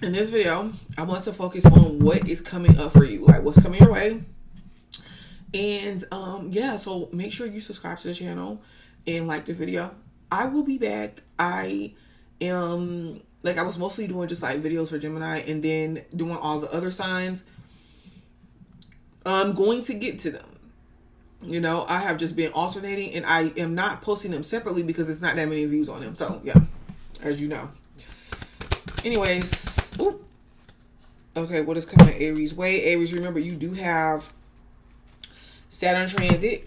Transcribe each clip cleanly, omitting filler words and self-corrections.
In this video, I want to focus on what is coming up for you, like what's coming your way. And yeah, so make sure you subscribe to the channel and like the video. I will be back. I am like, I was mostly doing just like videos for Gemini and then doing all the other signs. I'm going to get to them. You know, I have just been alternating and I am not posting them separately because it's not that many views on them. So yeah, as you know. Anyways, ooh. Okay, what is coming Aries way? Aries, remember you do have Saturn transit.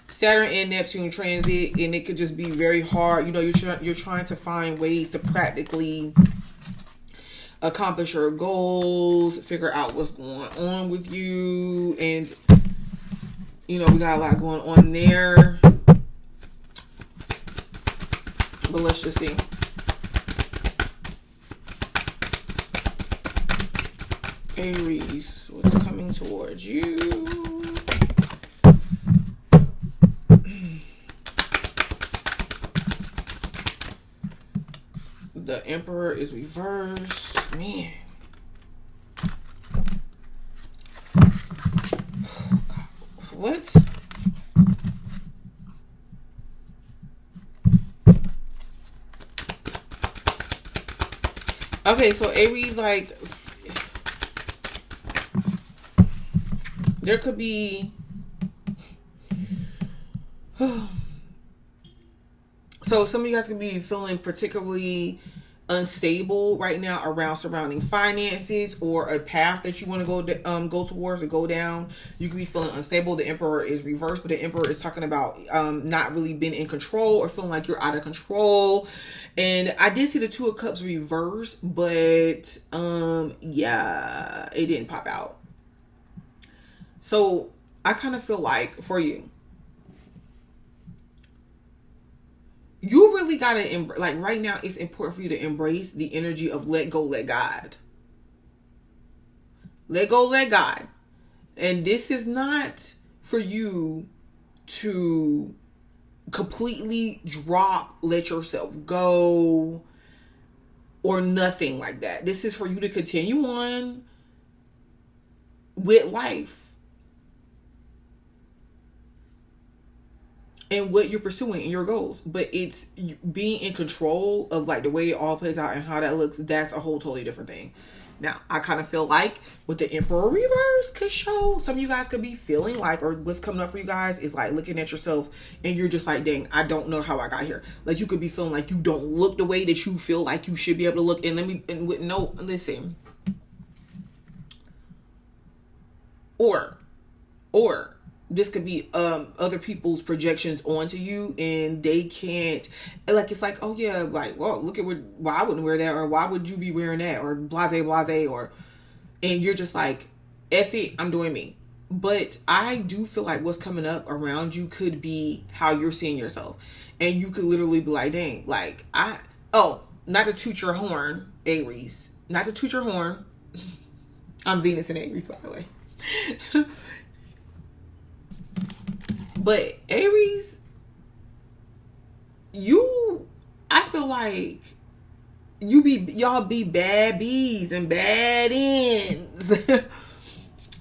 Saturn and Neptune transit, and it could just be very hard. You know, you're trying to find ways to practically accomplish your goals, figure out what's going on with you, and you know, we got a lot going on there. But let's just see. Aries, what's coming towards you? The Emperor is reversed. Man. What? Okay, so Aries, like, there could be so some of you guys could be feeling particularly unstable right now around surrounding finances or a path that you want to go towards or go down. You could be feeling unstable. The Emperor is reversed, but the Emperor is talking about not really being in control or feeling like you're out of control. And I did see the Two of Cups reversed, but yeah, it didn't pop out. So I kind of feel like for you, you really got to, like right now, it's important for you to embrace the energy of let go, let God. Let go, let God. And this is not for you to completely drop, let yourself go, or nothing like that. This is for you to continue on with life and what you're pursuing and your goals. But it's being in control of like the way it all plays out and how that looks. That's a whole totally different thing. Now, I kind of feel like with the Emperor reverse could show, some of you guys could be feeling like, or what's coming up for you guys is like looking at yourself and you're just like, dang, I don't know how I got here. Like you could be feeling like you don't look the way that you feel like you should be able to look. And listen. Or this could be other people's projections onto you and they can't, like, it's like, oh yeah, like, well, look at why I wouldn't wear that, or why would you be wearing that, or blase, or, and you're just like, F it, I'm doing me. But I do feel like what's coming up around you could be how you're seeing yourself. And you could literally be like, dang, like, not to toot your horn, Aries, not to toot your horn. I'm Venus and Aries, by the way. But Aries, I feel like y'all be bad bees and bad ends.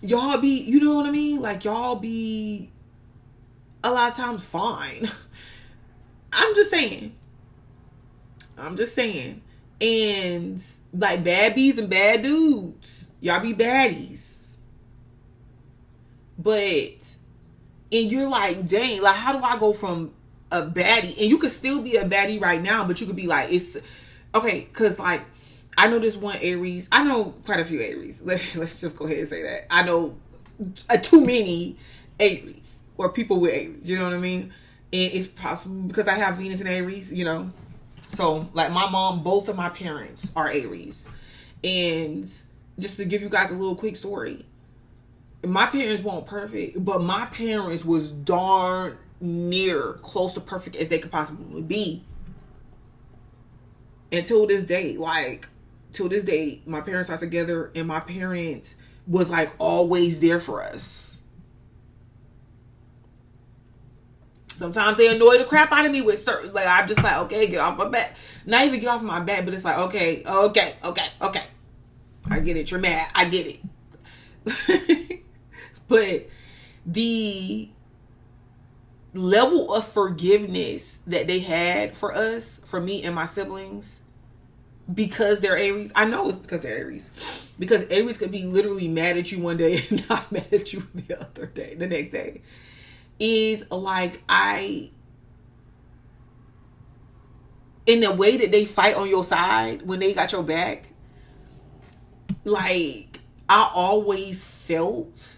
Y'all be, you know what I mean? Like y'all be a lot of times fine. I'm just saying. And like bad bees and bad dudes. Y'all be baddies. And you're like, dang, like, how do I go from a baddie? And you could still be a baddie right now, but you could be like, it's, okay, because, like, I know this one Aries. I know quite a few Aries. Let's just go ahead and say that. I know too many Aries or people with Aries. You know what I mean? And it's possible because I have Venus and Aries, you know. So, like, my mom, both of my parents are Aries. And just to give you guys a little quick story, my parents weren't perfect, but my parents was darn near close to perfect as they could possibly be. Until this day, my parents are together and my parents was like always there for us. Sometimes they annoy the crap out of me with certain, like, I'm just like, okay, get off my back. Not even get off my back, but it's like, okay. I get it. You're mad. I get it. But the level of forgiveness that they had for us, for me and my siblings, because they're Aries. I know it's because they're Aries. Because Aries could be literally mad at you one day and not mad at you the next day. Is like, in the way that they fight on your side when they got your back, like, I always felt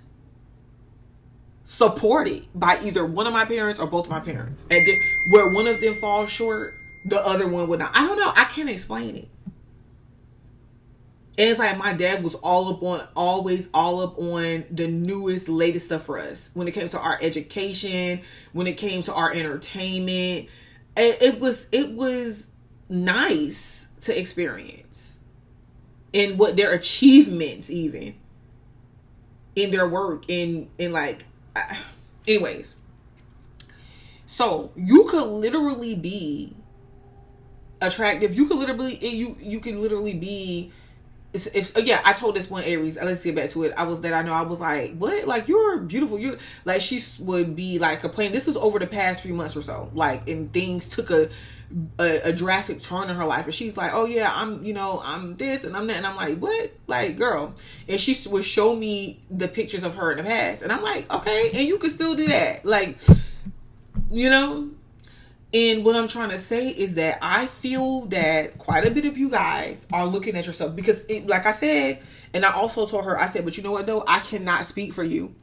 supported by either one of my parents or both of my parents. And then, where one of them falls short, the other one would not. I don't know. I can't explain it. And it's like my dad was always all up on the newest, latest stuff for us. When it came to our education, when it came to our entertainment, it was nice to experience. And what their achievements, even in their work, in like, anyways. So you could literally be attractive. You could literally be. Yeah, I told this one Aries. Let's get back to it. I was like, what? Like, you're beautiful. You like, she would be like complaining. This was over the past few months or so. Like, and things took a drastic turn in her life. And she's like, oh yeah, I'm this and I'm that. And I'm like, what? Like, girl. And she would show me the pictures of her in the past. And I'm like, okay, and you can still do that. Like, And what I'm trying to say is that I feel that quite a bit of you guys are looking at yourself, because like I said, and I also told her, I said, but you know what though? I cannot speak for you,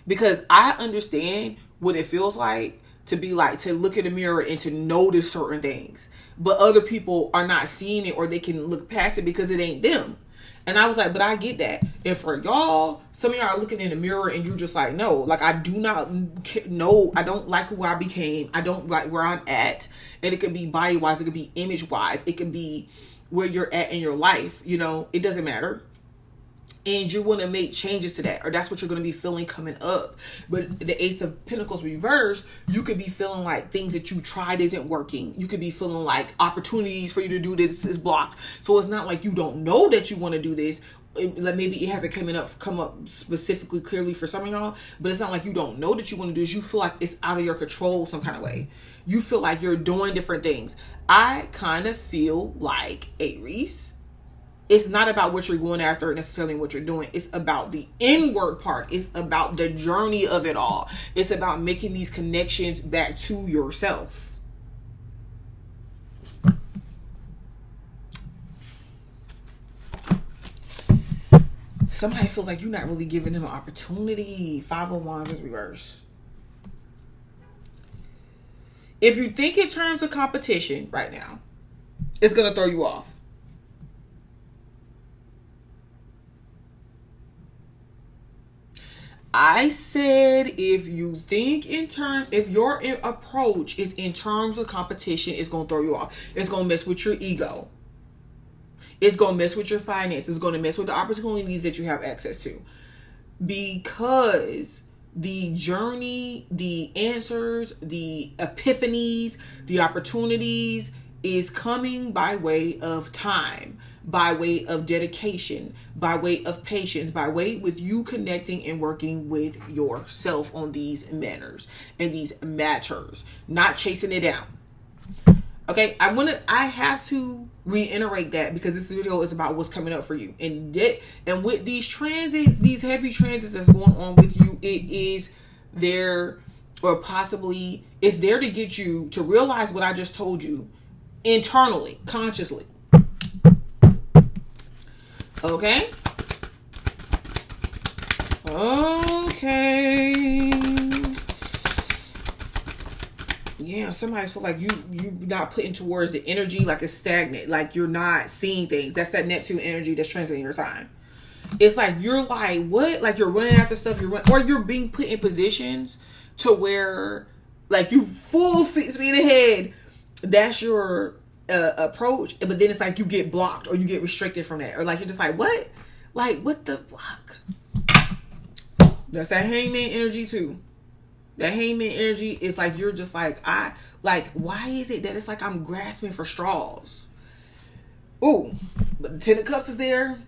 because I understand what it feels like to be like, to look in the mirror and to notice certain things, but other people are not seeing it, or they can look past it because it ain't them. And I was like, but I get that. And for y'all, some of y'all are looking in the mirror and you're just like, no, like, I do not know. I don't like who I became. I don't like where I'm at. And it could be body wise. It could be image wise. It could be where you're at in your life. It doesn't matter. And you want to make changes to that, or that's what you're going to be feeling coming up. But the Ace of Pentacles reverse, you could be feeling like things that you tried isn't working. You could be feeling like opportunities for you to do this is blocked. So it's not like you don't know that you want to do this. Like, maybe it hasn't come up specifically clearly for some of y'all, but it's not like you don't know that you want to do this. You feel like it's out of your control some kind of way. You feel like you're doing different things. I kind of feel like, Aries, it's not about what you're going after necessarily what you're doing. It's about the inward part. It's about the journey of it all. It's about making these connections back to yourself. Somebody feels like you're not really giving them an opportunity. 5 of Wands is reverse. If you think in terms of competition right now, it's going to throw you off. I said, if you think in terms, if your approach is in terms of competition, it's going to throw you off. It's going to mess with your ego. It's going to mess with your finances. It's going to mess with the opportunities that you have access to. Because the journey, the answers, the epiphanies, the opportunities is coming by way of time, by way of dedication, by way of patience, by way with you connecting and working with yourself on these manners and these matters, not chasing it down. Okay, I have to reiterate that, because this video is about what's coming up for you. And with these transits, these heavy transits that's going on with you, it is there, or possibly it's there to get you to realize what I just told you internally, consciously. Okay? Okay. Yeah, somebody feel like you not putting towards the energy, like it's stagnant, like you're not seeing things. That's that Neptune energy that's translating your sign. It's like you're like, what? Like you're running after stuff, or you're being put in positions to where like you full speed ahead. That's your approach, but then it's like you get blocked or you get restricted from that, or like you're just like, what? Like, what the fuck? That's that Hangman energy too. The hangman energy is like you're just like why is it that it's like I'm grasping for straws? Ooh, but the Ten of Cups is there.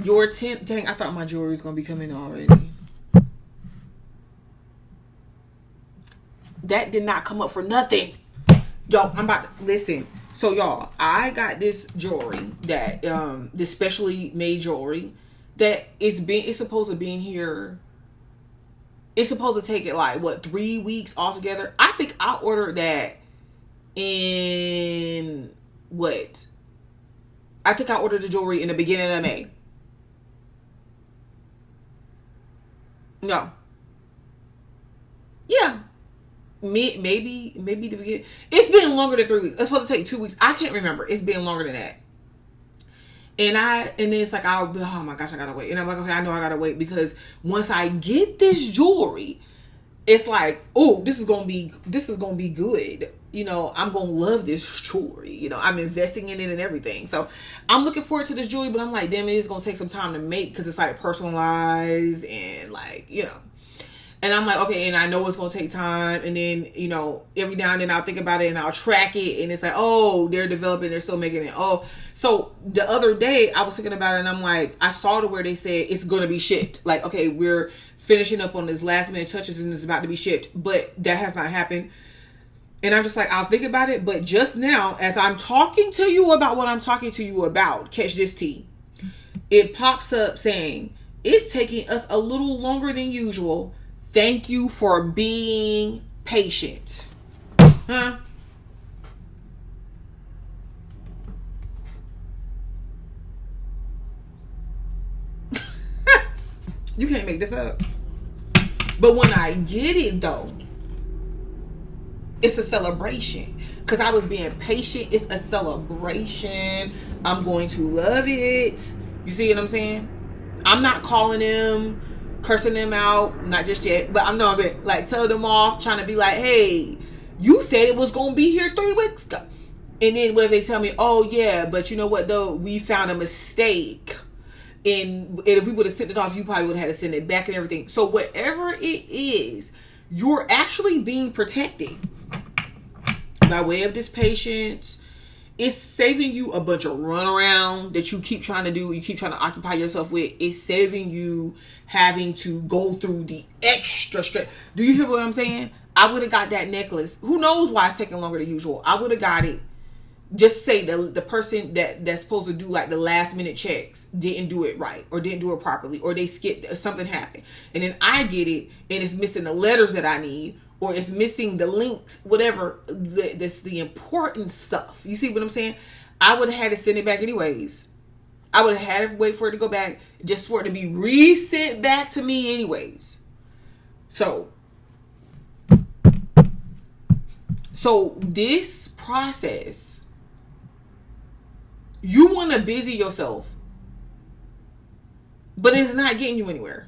Your 10, dang, I thought my jewelry was gonna be coming already. That did not come up for nothing. Yo, I'm about to listen. So y'all, I got this jewelry that this specially made jewelry that it's supposed to be in here. It's supposed to take it like 3 weeks altogether. I think I ordered that in what? I think I ordered the jewelry in the beginning of May. No. Yeah. Maybe the beginning. It's been longer than 3 weeks. It's supposed to take 2 weeks. I can't remember. It's been longer than that. And then it's like, oh my gosh, I gotta wait. And I'm like, okay, I know I gotta wait because once I get this jewelry, it's like, oh, this is gonna be good. You know, I'm gonna love this jewelry. You know, I'm investing in it and everything. So I'm looking forward to this jewelry, but I'm like, damn, it is gonna take some time to make because it's like personalized and like, you know. And I'm like, okay, and I know it's going to take time. And then, you know, every now and then I'll think about it and I'll track it. And it's like, oh, they're developing, they're still making it. Oh, so the other day I was thinking about it and I'm like, I saw to where they said it's going to be shipped. Like, okay, we're finishing up on this last minute touches and it's about to be shipped. But that has not happened. And I'm just like, I'll think about it. But just now, as I'm talking to you about what I'm talking to you about, catch this tea. It pops up saying, it's taking us a little longer than usual. Thank you for being patient. Huh? You can't make this up. But when I get it though, it's a celebration. Because I was being patient. It's a celebration. I'm going to love it. You see what I'm saying? I'm not calling them, cursing them out, not just yet, but I'm not like tell them off, trying to be like, hey, you said it was gonna be here 3 weeks ago, and then when they tell me, oh yeah, but you know what though, we found a mistake, and if we would have sent it off, you probably would have had to send it back and everything. So whatever it is, you're actually being protected by way of this patience. It's saving you a bunch of runaround that you keep trying to do, you keep trying to occupy yourself with. It's saving you having to go through the extra stress. Do you hear what I'm saying? I would have got that necklace. Who knows why it's taking longer than usual? I would have got it. Just say the person that's supposed to do like the last minute checks didn't do it right or didn't do it properly or they skipped or something happened. And then I get it and it's missing the letters that I need. Or it's missing the links, whatever. That's the important stuff. You see what I'm saying? I would have had to send it back anyways. I would have had to wait for it to go back just for it to be resent back to me anyways. So this process, you want to busy yourself, but it's not getting you anywhere.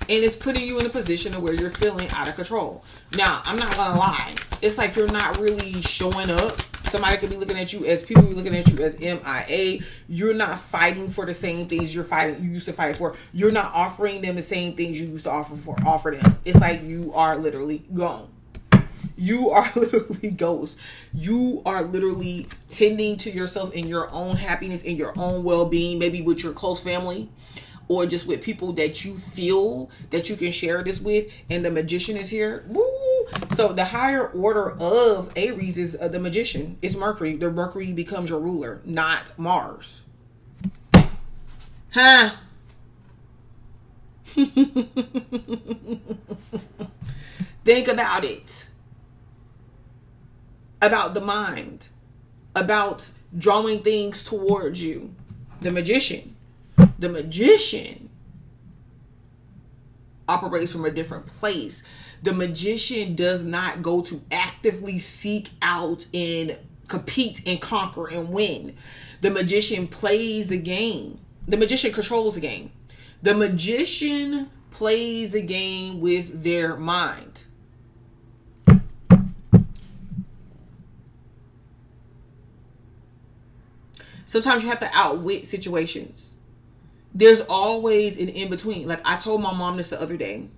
And it's putting you in a position of where you're feeling out of control. Now, I'm not going to lie. It's like you're not really showing up. Somebody could be looking at you as, people be looking at you as MIA. You're not fighting for the same things you used to fight for. You're not offering them the same things you used to offer them. It's like you are literally gone. You are literally ghost. You are literally tending to yourself and your own happiness and your own well-being, maybe with your close family. Or just with people that you feel that you can share this with. And the magician is here. Woo! So the higher order of Aries is the magician. It's Mercury. The Mercury becomes your ruler, not Mars. Huh? Think about it. About the mind. About drawing things towards you. The magician. The magician operates from a different place. The magician does not go to actively seek out and compete and conquer and win. The magician plays the game. The magician controls the game. The magician plays the game with their mind. Sometimes you have to outwit situations. There's always an in-between. Like, I told my mom this the other day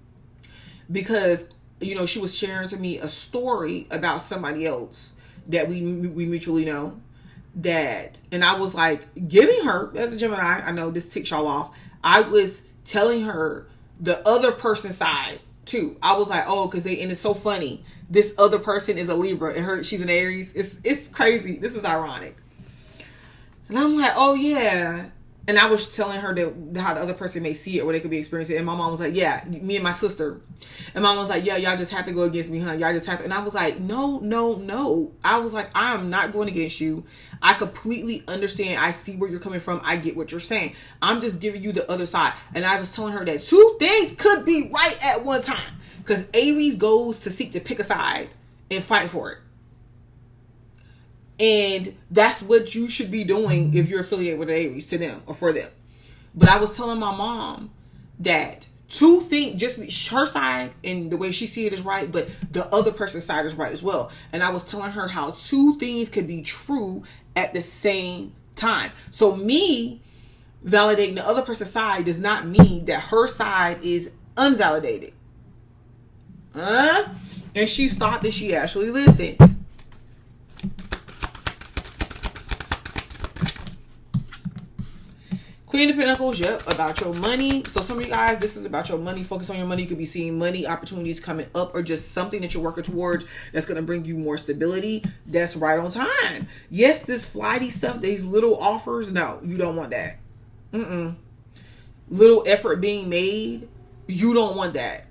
because, she was sharing to me a story about somebody else that we mutually know. And I was like, giving her, as a Gemini, I know this ticks y'all off, I was telling her the other person's side too. I was like, oh, and it's so funny. This other person is a Libra and she's an Aries. It's crazy. This is ironic. And I'm like, oh yeah. And I was telling her that how the other person may see it or they could be experiencing it. And my mom was like, yeah, me and my sister. And mom was like, yeah, y'all just have to go against me, huh? Y'all just have to. And I was like, no. I was like, I'm not going against you. I completely understand. I see where you're coming from. I get what you're saying. I'm just giving you the other side. And I was telling her that two things could be right at one time. Because Aries goes to seek to pick a side and fight for it. And that's what you should be doing if you're affiliated with Aries, to them or for them. But I was telling my mom that two things, just her side and the way she see it is right, but the other person's side is right as well. And I was telling her how two things can be true at the same time. So me validating the other person's side does not mean that her side is unvalidated. And she stopped and she actually listened. Queen of Pentacles, yep, about your money. So some of you guys, this is about your money. Focus on your money. You could be seeing money opportunities coming up or just something that you're working towards that's going to bring you more stability. That's right on time. Yes, this flighty stuff, these little offers, no, you don't want that. Little effort being made, you don't want that.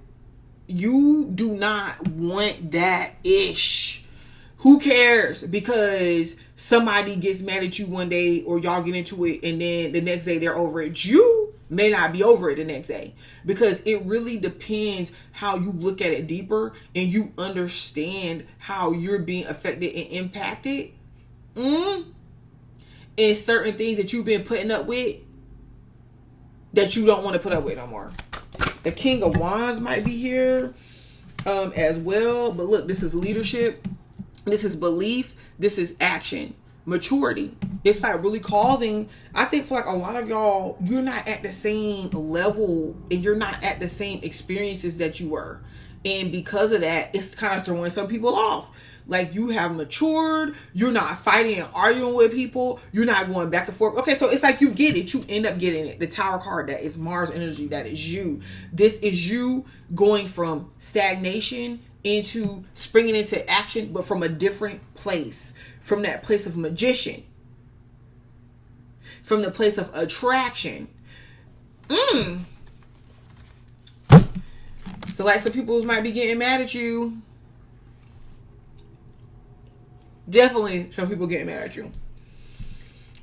You do not want that ish. Who cares? Because somebody gets mad at you one day or y'all get into it and then the next day they're over it. You may not be over it the next day because it really depends how you look at it deeper and you understand how you're being affected and impacted in certain things that you've been putting up with that you don't want to put up with no more. The King of Wands might be here as well. But look, this is leadership. This is belief. This is action. Maturity. It's like really causing, I think for like a lot of y'all, you're not at the same level and you're not at the same experiences that you were. And because of that, it's kind of throwing some people off. Like you have matured. You're not fighting and arguing with people. You're not going back and forth. Okay, so it's like you get it. You end up getting it. The Tower card, that is Mars energy. That is you. This is you going from stagnation into springing into action, but from a different place. From that place of magician. From the place of attraction. So like some people might be getting mad at you. Definitely some people getting mad at you.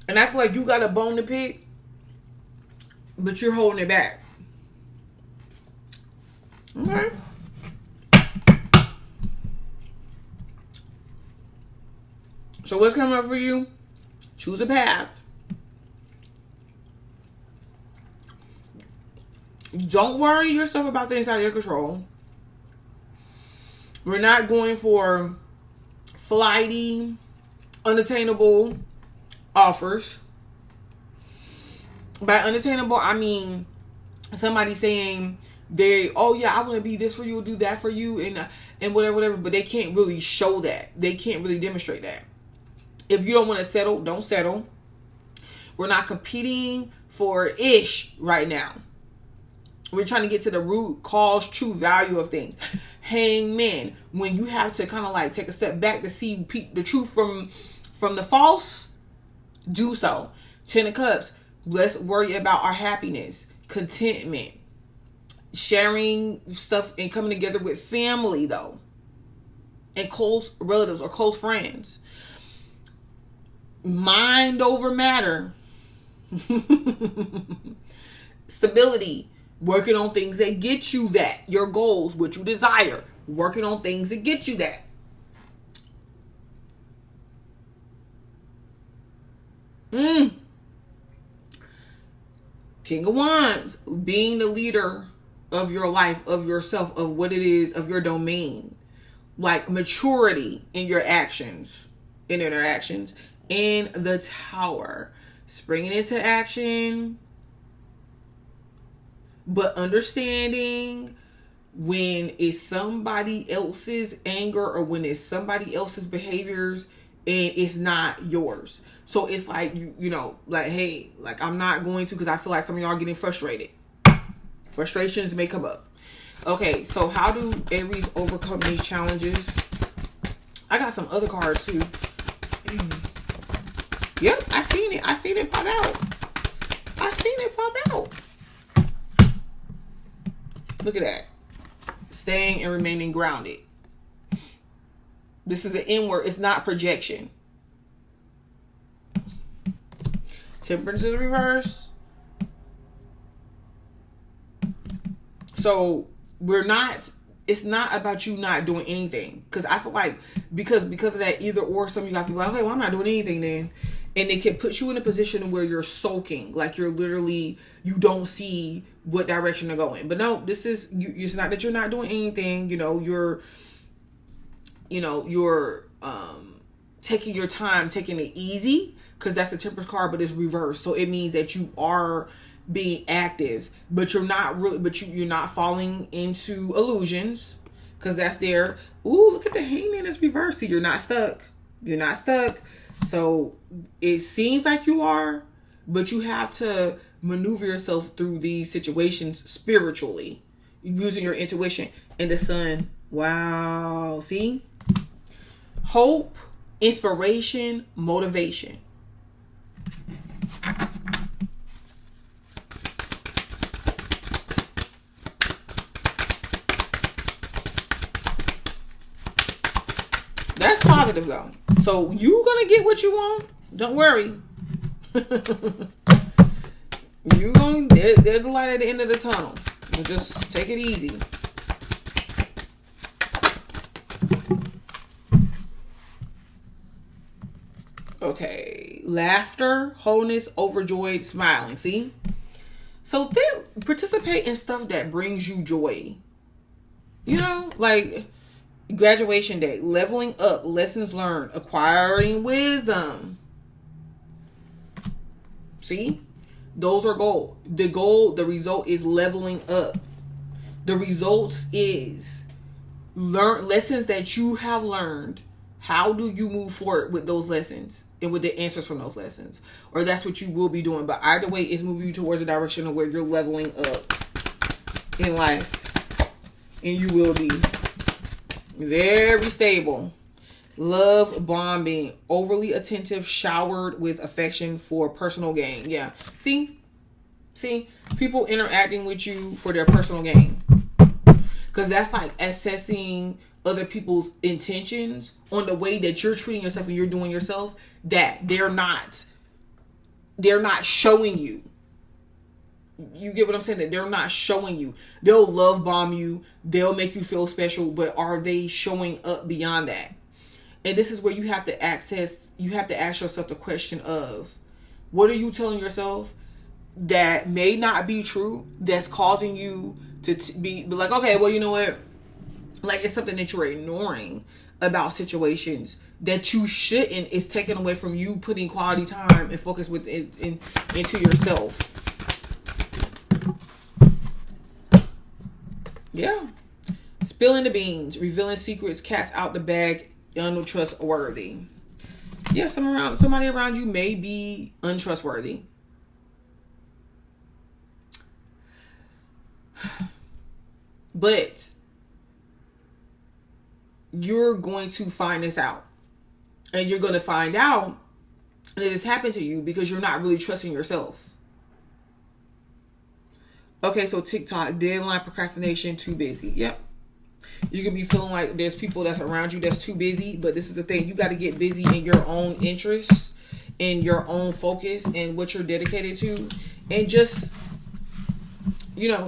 And I feel like you got a bone to pick, but you're holding it back. Okay. So what's coming up for you? Choose a path. Don't worry yourself about things out of your control. We're not going for flighty, unattainable offers. By unattainable, I mean somebody saying oh yeah, I want to be this for you, do that for you, and whatever, but they can't really show that. They can't really demonstrate that. If you don't want to settle, don't settle. We're not competing for ish right now. We're trying to get to the root cause, true value of things. Hangman, when you have to kind of like take a step back to see the truth from the false, do so. 10 of Cups, let's worry about our happiness, contentment, sharing stuff and coming together with family though, and close relatives or close friends. Mind over matter. Stability. Working on things that get you that. Your goals, what you desire. Working on things that get you that. King of Wands. Being the leader of your life, of yourself, of what it is, of your domain. Like maturity in your actions, in interactions, and the Tower. Springing into action, but understanding when it's somebody else's anger or when it's somebody else's behaviors and it's not yours. So it's like, you know, like, hey, like I'm not going to, because I feel like some of y'all are getting frustrated. Frustrations may come up. Okay, so how do Aries overcome these challenges? I got some other cards too. Yep, I seen it. I seen it pop out. I seen it pop out. Look at that. Staying and remaining grounded. This is an inward. It's not projection. Temperance is reverse. So it's not about you not doing anything. Because I feel like because of that either or, some of you guys can be like, okay, well, I'm not doing anything then. And it can put you in a position where you're sulking. Like you're literally, you don't see what direction to go in. But no, this is, it's not that you're not doing anything. You're taking your time, taking it easy. Because that's the Temperance card, but it's reversed. So it means that you are being active, but you're not really, you're not falling into illusions, because that's there. Ooh, look at the Hangman is reversed. See, you're not stuck. You're not stuck. So it seems like you are, but you have to maneuver yourself through these situations spiritually, using your intuition. And the Sun, wow, see, hope, inspiration, motivation. That's positive though. So you gonna get what you want. Don't worry. There's a light at the end of the tunnel. So just take it easy. Okay. Laughter, wholeness, overjoyed, smiling. See? So then participate in stuff that brings you joy. You know, like graduation day, leveling up, lessons learned, acquiring wisdom. See? Those are goals. The result is leveling up. The results is learn lessons that you have learned. How do you move forward with those lessons and with the answers from those lessons? Or that's what you will be doing. But either way, it's moving you towards the direction of where you're leveling up in life. And you will be very stable. Love bombing. Overly attentive, showered with affection for personal gain. Yeah. See? People interacting with you for their personal gain. Because that's like assessing other people's intentions on the way that you're treating yourself and you're doing yourself, that they're not showing you. You get what I'm saying? That they're not showing you. They'll love bomb you. They'll make you feel special. But are they showing up beyond that? And this is where you have to ask yourself the question of, what are you telling yourself that may not be true, that's causing you to be like, okay, well, you know what? Like, it's something that you're ignoring about situations that you shouldn't. It's taken away from you putting quality time and focus into yourself. Yeah. Spilling the beans, revealing secrets, cats out the bag, untrustworthy. Yeah, somebody around you may be untrustworthy. But you're going to find this out. And you're going to find out that it's happened to you because you're not really trusting yourself. Okay, so TikTok, deadline, procrastination, too busy. Yep. You could be feeling like there's people that's around you that's too busy. But this is the thing. You got to get busy in your own interests, in your own focus, and what you're dedicated to. And just,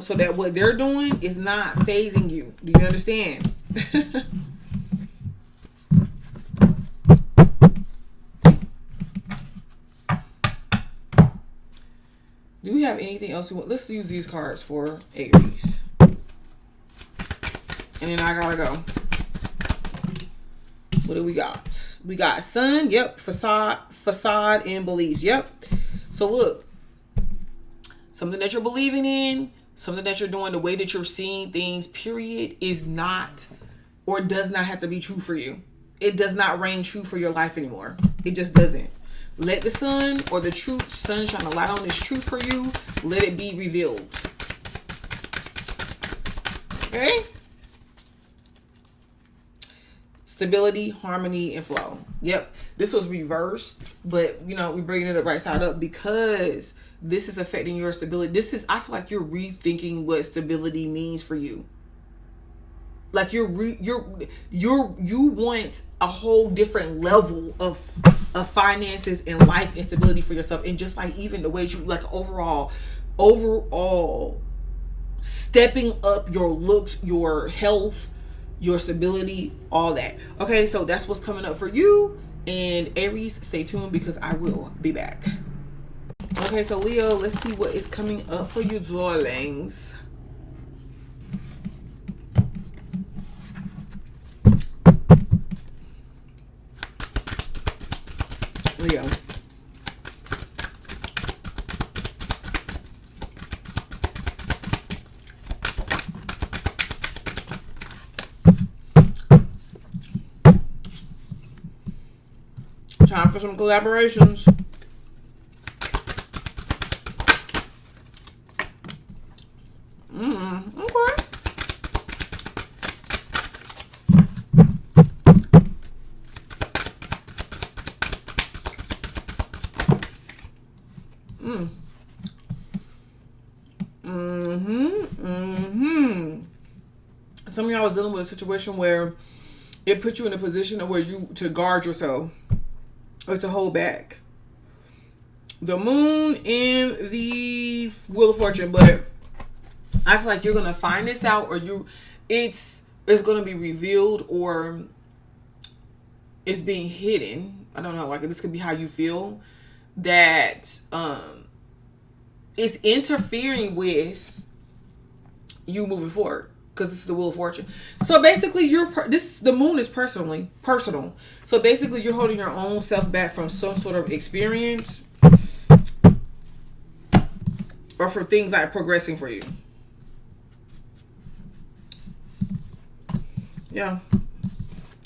so that what they're doing is not phasing you. Do you understand? Do we have anything else? Let's use these cards for Aries. And then I gotta go. What do we got? We got sun. Yep. Facade and beliefs. Yep. So look, something that you're believing in, something that you're doing, the way that you're seeing things, period, is not or does not have to be true for you. It does not reign true for your life anymore. It just doesn't. Let the sun or the truth, sun shine a light on this truth for you. Let it be revealed. Okay? Stability, harmony, and flow. Yep. This was reversed, but we're bringing it up right side up because this is affecting your stability. I feel like you're rethinking what stability means for you. Like you want a whole different level of finances and life and stability for yourself, and just like even the ways you like overall stepping up your looks, your health, your stability, all that. Okay, so that's what's coming up for you. And Aries, stay tuned because I will be back. Okay, so Leo, let's see what is coming up for you, darlings. Leo. Time for some collaborations. Okay. Some of y'all was dealing with a situation where it put you in a position of where you to guard yourself or to hold back. The moon in the Wheel of Fortune, but I feel like you're gonna find this out, or it's gonna be revealed, or it's being hidden. I don't know. Like this could be how you feel that it's interfering with you moving forward. Because this is the Wheel of Fortune. So basically, the moon is personal. So basically, you're holding your own self back from some sort of experience or for things like progressing for you. Yeah.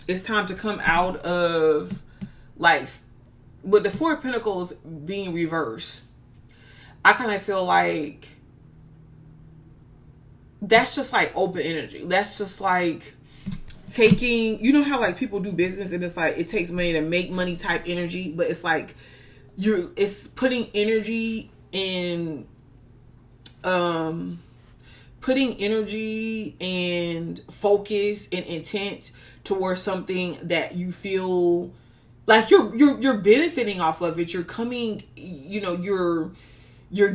It's time to come out of, like, with the Four of Pentacles being reversed. I kind of feel like that's just like open energy. That's just like taking, how like people do business and it's like it takes money to make money type energy, but it's like it's putting energy and focus and intent towards something that you feel like you're benefiting off of it. You're coming, you're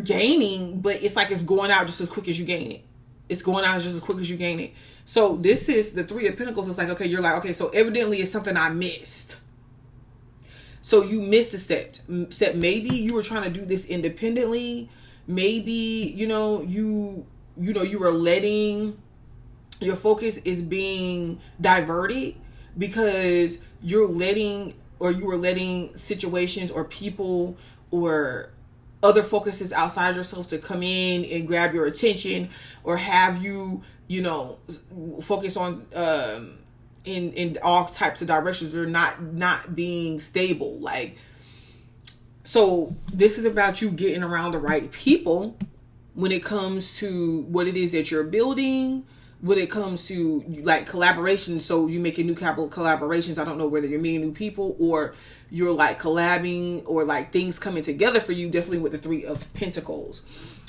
gaining, but it's like it's going out just as quick as you gain it. It's going out just as quick as you gain it. So this is the Three of Pentacles. It's like, okay, you're like, okay, so evidently it's something I missed. So you missed a step. Maybe you were trying to do this independently. Maybe, you were letting, your focus is being diverted because you were letting situations or people or other focuses outside yourself to come in and grab your attention, or have you, focus on in all types of directions, or not being stable. Like, so this is about you getting around the right people when it comes to what it is that you're building, when it comes to like collaboration. So you making new collaborations. I don't know whether you're meeting new people or you're like collabing, or like things coming together for you, definitely with the Three of Pentacles.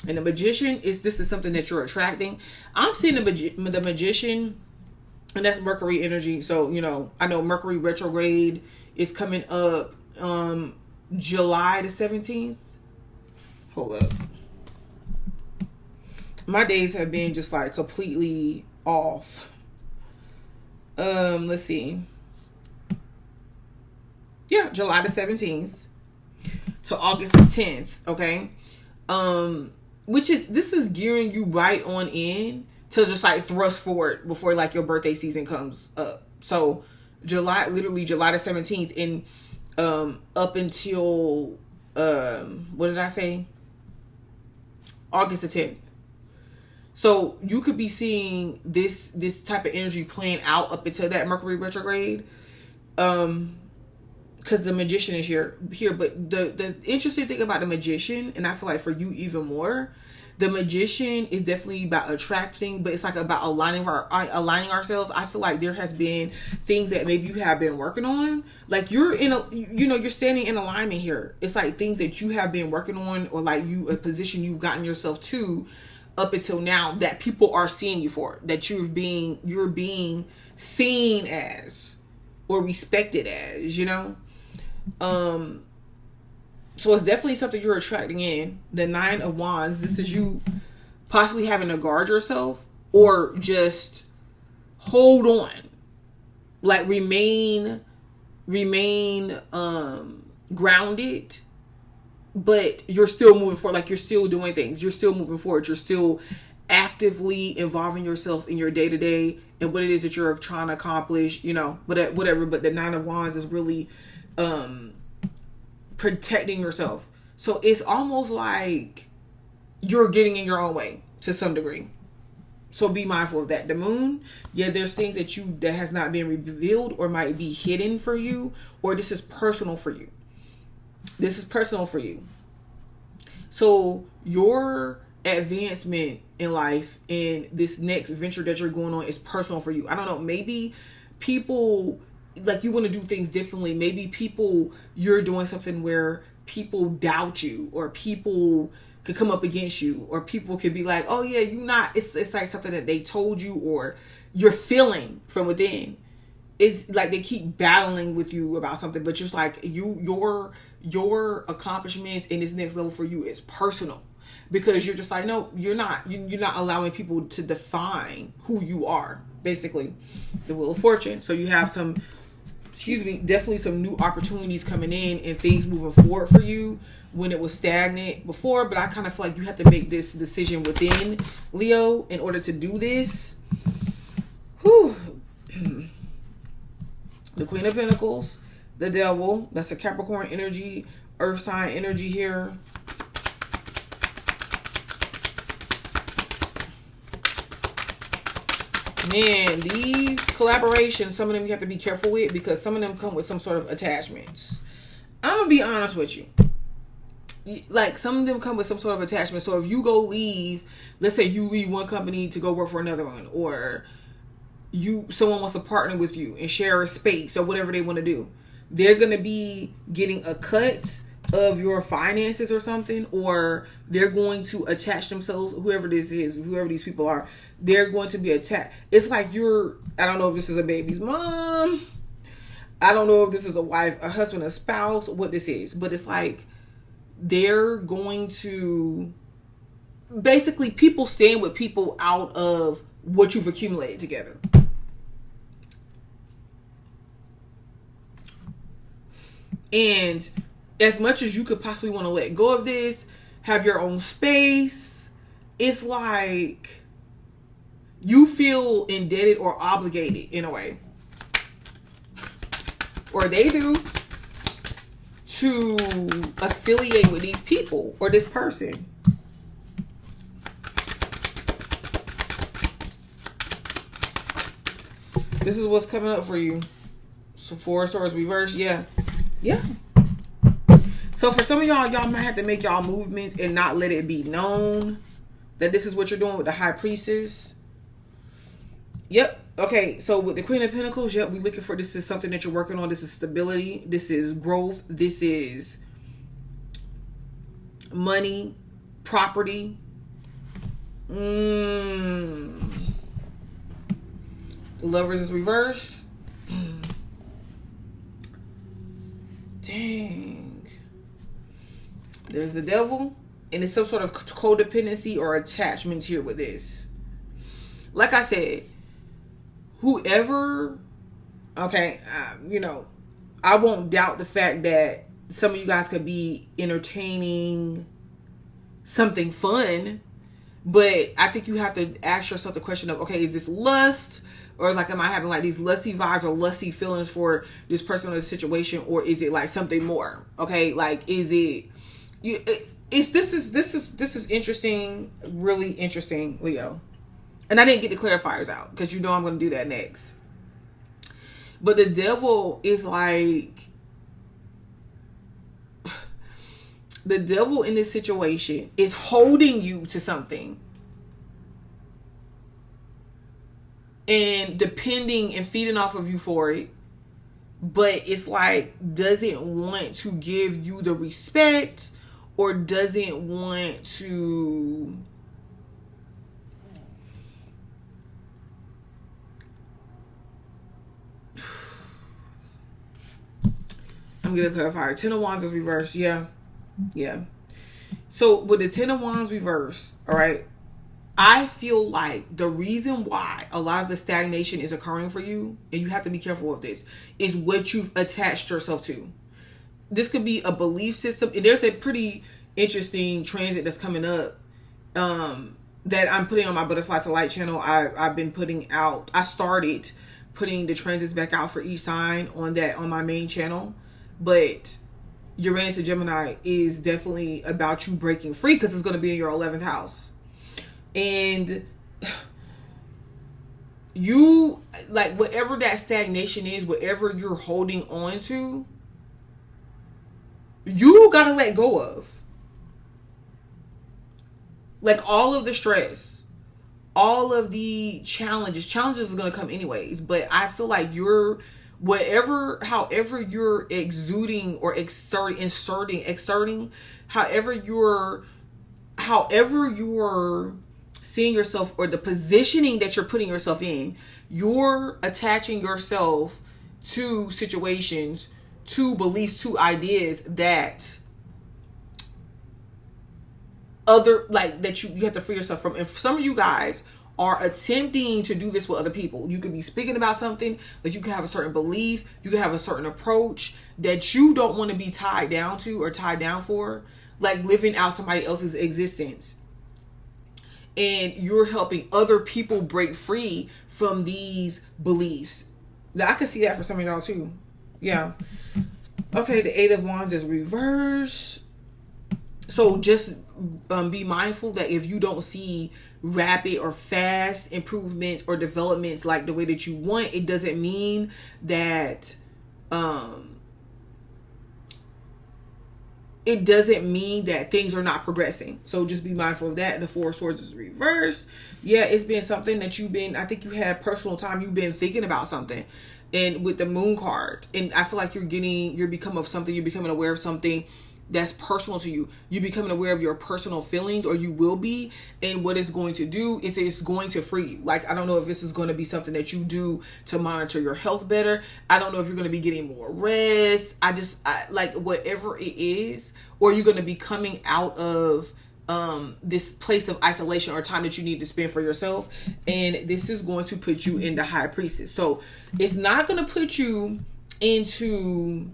And the Magician this is something that you're attracting. I'm seeing the Magician, and that's Mercury energy. So, I know Mercury retrograde is coming up July the 17th. Hold up. My days have been just like completely off. Let's see. Yeah, July the 17th to August the 10th, okay? This is gearing you right on in to just like thrust forward before like your birthday season comes up. So literally July the 17th, and up until what did I say? August the 10th. So you could be seeing this type of energy playing out up until that Mercury retrograde. Because the Magician is here. But the interesting thing about the Magician, and I feel like for you even more, the Magician is definitely about attracting, but it's like about aligning ourselves. I feel like there has been things that maybe you have been working on. Like you're you're standing in alignment here. It's like things that you have been working on, or like a position you've gotten yourself to up until now that people are seeing you for, that you're being seen as or respected as, So it's definitely something you're attracting in. The 9 of Wands, this is you possibly having to guard yourself or just hold on. Like remain grounded, but you're still moving forward. Like you're still doing things. You're still moving forward. You're still actively involving yourself in your day-to-day and what it is that you're trying to accomplish, whatever. But the 9 of Wands is really protecting yourself. So it's almost like you're getting in your own way to some degree. So be mindful of that. The Moon, there's things that has not been revealed or might be hidden for you, or this is personal for you. This is personal for you. So your advancement in life and this next venture that you're going on is personal for you. I don't know, maybe people, like, you want to do things differently. Maybe you're doing something where people doubt you, or people could come up against you, or people could be like, oh yeah, you're not, it's like something that they told you or you're feeling from within. It's like they keep battling with you about something, but just like your accomplishments in this next level for you is personal, because you're just like, no, you're not allowing people to define who you are. Basically, the Wheel of Fortune. So you have definitely some new opportunities coming in and things moving forward for you when it was stagnant before. But I kind of feel like you have to make this decision within, Leo, in order to do this. Whew. The Queen of Pentacles, the Devil, that's a Capricorn energy, Earth sign energy here. Man, these collaborations, some of them you have to be careful with, because some of them come with some sort of attachments. I'm going to be honest with you. Like, some of them come with some sort of attachment. So if you go leave, let's say you leave one company to go work for another one, or someone wants to partner with you and share a space or whatever they want to do, they're going to be getting a cut of your finances or something, or they're going to attach themselves, whoever these people are, they're going to be attached. It's like I don't know if this is a baby's mom, I don't know if this is a wife, a husband, a spouse, what this is, but it's like they're going to, basically, people stand with people out of what you've accumulated together. And as much as you could possibly want to let go of this, have your own space, it's like you feel indebted or obligated in a way, or they do, to affiliate with these people or this person. This is what's coming up for you. So 4 swords reversed. Yeah. So for some of y'all might have to make y'all movements and not let it be known that this is what you're doing with the High Priestess. Yep. Okay. So with the Queen of Pentacles, yep, we're looking for, this is something that you're working on. This is stability. This is growth. This is money, property. Lovers is reversed. Dang. There's the Devil, and it's some sort of codependency or attachments here with this. Like I said, whoever, okay, I won't doubt the fact that some of you guys could be entertaining something fun, But I think you have to ask yourself the question of, okay, is this lust? Or like, am I having like these lusty vibes or lusty feelings for this person or this situation? Or is it like something more? Okay, like, is it, this is interesting, really interesting, Leo. And I didn't get the clarifiers out because I'm going to do that next. But the devil is like, the devil in this situation is holding you to something and depending and feeding off of you for it. But it's like, doesn't want to give you the respect or doesn't want to I'm going to clarify. 10 of Wands is reversed. Yeah. So with the 10 of Wands reversed, all right, I feel like the reason why a lot of the stagnation is occurring for you, and you have to be careful of this, is what you've attached yourself to. This could be a belief system. And there's a pretty interesting transit that's coming up that I'm putting on my Butterfly to Light channel. I've been putting out, I started putting the transits back out for each sign on my main channel. But Uranus and Gemini is definitely about you breaking free because it's going to be in your 11th house. And you, like, whatever that stagnation is, whatever you're holding on to, you got to let go of. Like, all of the stress, all of the challenges are going to come anyways. But I feel like however you're exuding or exerting, however you're seeing yourself, or the positioning that you're putting yourself in, you're attaching yourself to situations, to beliefs, to ideas that you have to free yourself from. And some of you guys are attempting to do this with other people. You could be speaking about something, like you can have a certain belief, you can have a certain approach that you don't want to be tied down to or tied down for, like living out somebody else's existence. And you're helping other people break free from these beliefs. Now, I can see that for some of y'all too. Yeah. Okay, the 8 of Wands is reversed. So just be mindful that if you don't see rapid or fast improvements or developments like the way that you want, it doesn't mean that things are not progressing. So just be mindful of that. And the 4 of Swords is reversed. Yeah, it's been something that I think you had personal time. You've been thinking about something. And with the Moon card, and I feel like you're becoming aware of something that's personal to you. You're becoming aware of your personal feelings, or you will be. And what it's going to do is it's going to free you. Like, I don't know if this is going to be something that you do to monitor your health better. I don't know if you're going to be getting more rest. Like whatever it is, or you're going to be coming out of this place of isolation or time that you need to spend for yourself. And this is going to put you into High Priestess. So it's not going to put you into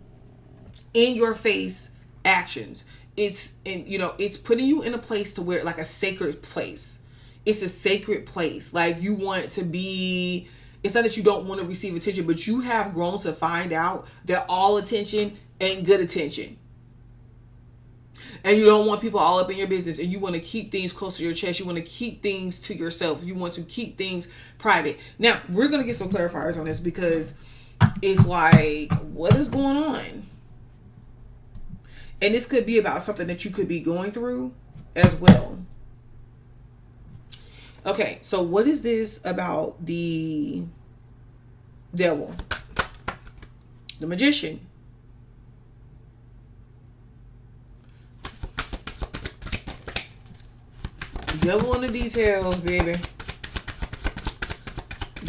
in your face actions. It's putting you in a place to where, like, a sacred place. It's a sacred place. Like, you want to be, it's not that you don't want to receive attention, but you have grown to find out that all attention ain't good attention. And you don't want people all up in your business, and you want to keep things close to your chest. You want to keep things to yourself. You want to keep things private. Now, we're going to get some clarifiers on this, because it's like, what is going on? And this could be about something that you could be going through as well. Okay, so what is this about the devil? The Magician. Devil in the details, baby.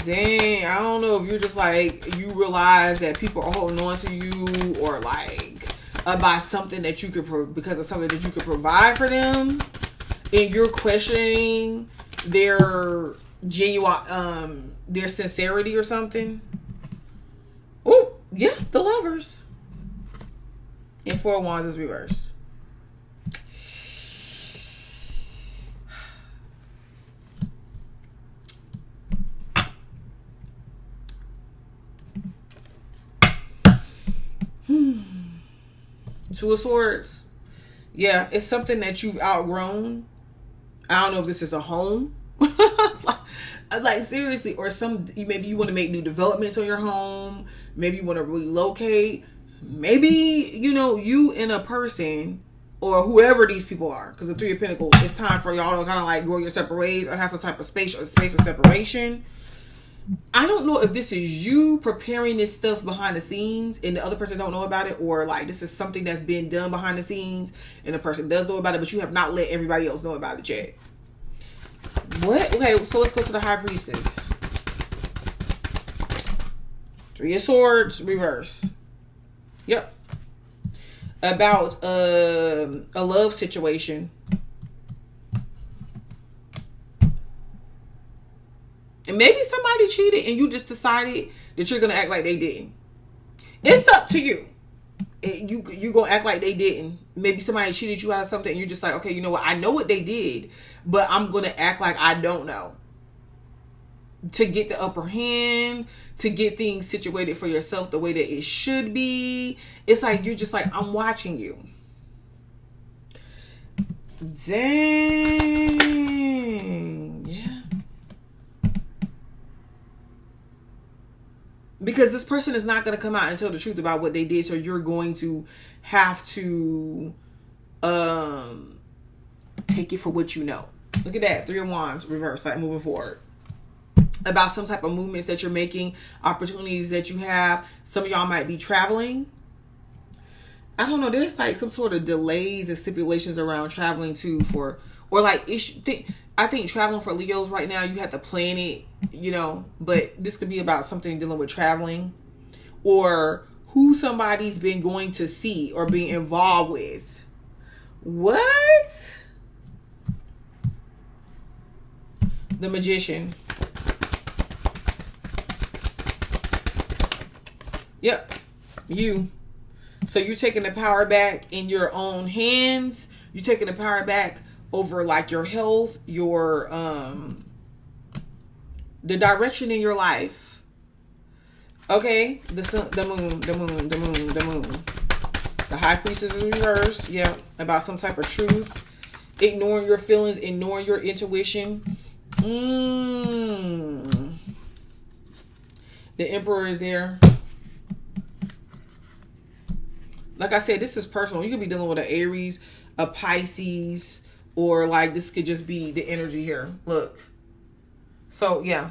Dang, I don't know if you're just like, you realize that people are holding on to you, or like about something that you could, because of something that you could provide for them, and you're questioning their genuine, their sincerity or something. Oh, yeah, the Lovers. And 4 of Wands is reversed. Two of Swords. Yeah, it's something that you've outgrown. I don't know if this is a home. Like seriously, or maybe you want to make new developments on your home. Maybe you want to relocate. Maybe, you and a person or whoever these people are, because the Three of Pentacles, it's time for y'all to kind of like go your separate ways or have some type of space of separation. I don't know if this is you preparing this stuff behind the scenes and the other person don't know about it, or like this is something that's been done behind the scenes and the person does know about it, but you have not let everybody else know about it yet. What? Okay, so let's go to the High Priestess. Three of Swords, reverse. Yep. About a love situation. And maybe somebody cheated and you just decided that you're going to act like they didn't. It's up to you. You going to act like they didn't. Maybe somebody cheated you out of something and you're just like, okay, you know what? I know what they did, but I'm going to act like I don't know. To get the upper hand, to get things situated for yourself the way that it should be. It's like, you're just like, I'm watching you. Dang. Yeah. Because this person is not going to come out and tell the truth about what they did. So you're going to have to take it for what you know. Look at that. Three of Wands, reverse, like moving forward. About some type of movements that you're making, opportunities that you have. Some of y'all might be traveling. I don't know. There's like some sort of delays and stipulations around traveling too or like I think traveling for Leos right now, you have to plan it, but this could be about something dealing with traveling or who somebody's been going to see or being involved with. What? The Magician. Yep. You. So you're taking the power back in your own hands. You're taking the power back over like your health, your the direction in your life. Okay? The sun, the moon. The High Priestess is in reverse. Yeah. About some type of truth. Ignoring your feelings, ignoring your intuition. The Emperor is there. Like I said, this is personal. You could be dealing with an Aries, a Pisces, or like this could just be the energy here. Look. So, yeah.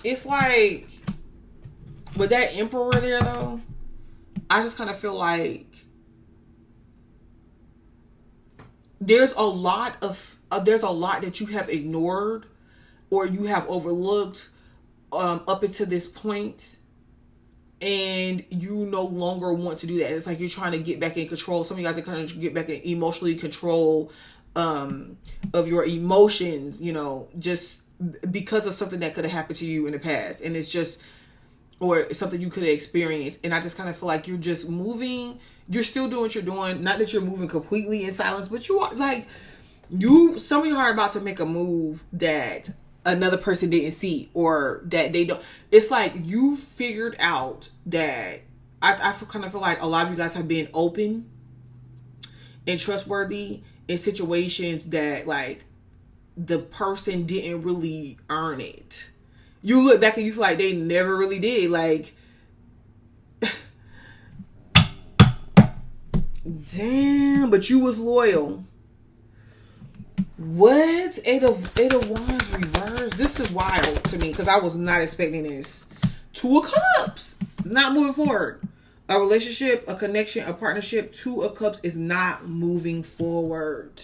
It's like, with that Emperor there, though, I just kind of feel like there's a lot that you have ignored or you have overlooked up until this point. And you no longer want to do that. It's like you're trying to get back in control. Some of you guys are kind of get back in emotionally control of your emotions, just because of something that could have happened to you in the past. And it's just, or something you could have experienced. And I just kind of feel like you're just moving. You're still doing what you're doing. Not that you're moving completely in silence, but you are like, some of you are about to make a move that another person didn't see or that they don't. It's like you figured out that I kind of feel like a lot of you guys have been open and trustworthy in situations that like the person didn't really earn it. You look back and you feel like they never really did. Like, damn, but you was loyal. What? Eight of Wands reverse. This is wild to me because I was not expecting this. Two of Cups. Not moving forward. A relationship, a connection, a partnership. Two of Cups is not moving forward.